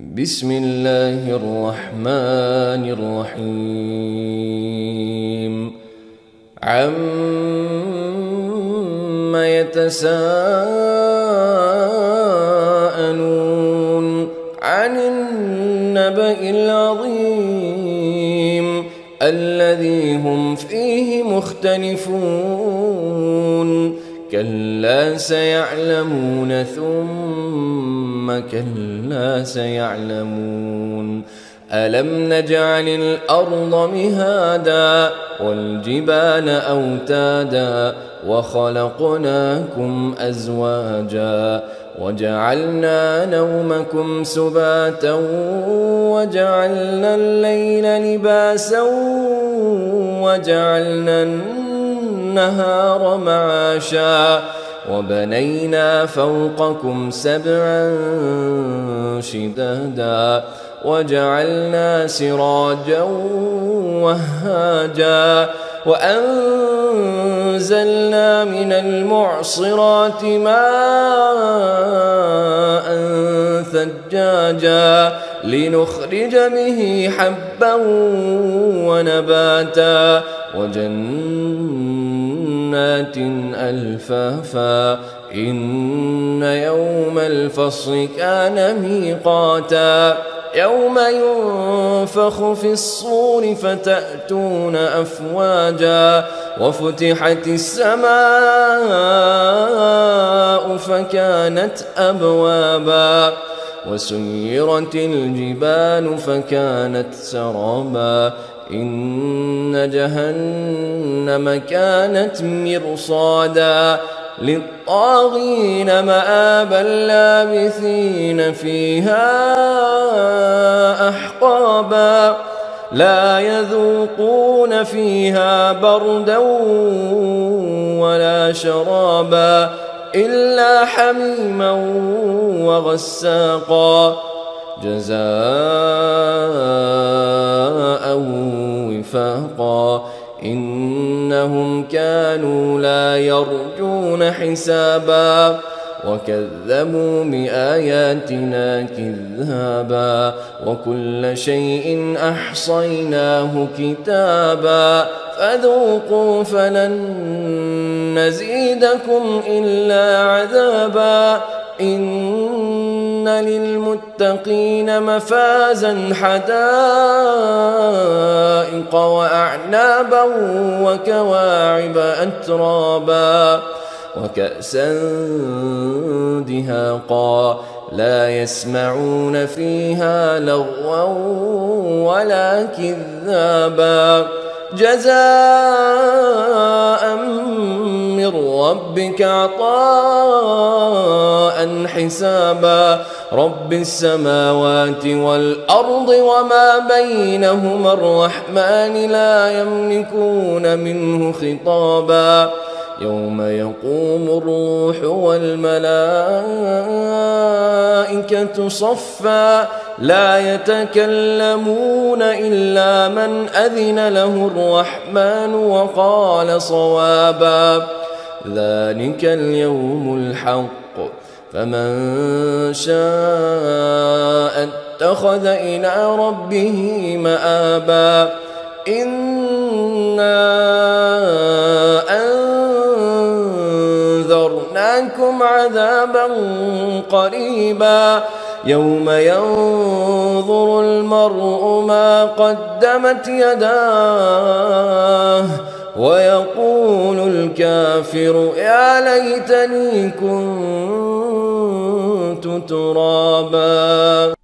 بسم الله الرحمن الرحيم عم يتساءلون عن النبأ العظيم الذي هم فيه مختلفون كلا سيعلمون ثم كلا سيعلمون ألم نجعل الأرض مهادا والجبال أوتادا وخلقناكم أزواجا وجعلنا نومكم سباتا وجعلنا الليل لباسا وجعلنا النهار معاشا وبنينا فوقكم سبعا شدادا وجعلنا سراجا وهاجا وأنزلنا من المعصرات ماء ثجاجا لنخرج به حبا ونباتا وجنات ألفافا إن يوم الفصل كان ميقاتا يوم ينفخ في الصور فتأتون أفواجا وفتحت السماء فكانت أبوابا وسيرت الجبال فكانت سرابا إن جهنم كانت مرصادا للطاغين مآبا لابثين فيها أحقابا لا يذوقون فيها بردا ولا شرابا إلا حميما وغساقا جزاء وفاقا إنهم كانوا لا يرجون حسابا وكذبوا بآياتنا كذابا وكل شيء أحصيناه كتابا فذوقوا فلن نزيدكم إلا عذابا إن للمتقين مفازا حدائق وأعنابا وكواعب أترابا وكأسا دهاقا لا يسمعون فيها لغوا ولا كذابا جزاء من ربك عطاء حسابا رب السماوات والأرض وما بينهما الرحمن لا يملكون منه خطابا يوم يقوم الروح والملائكة صفا لا يتكلمون إلا من أذن له الرحمن وقال صوابا ذلك اليوم الحق فمن شاء اتخذ إلى ربه مآبا إنا أنذرناكم عذابا قريبا يوم ينظر المرء ما قدمت يداه ويقول الكافر يا ليتني كنت ترابا.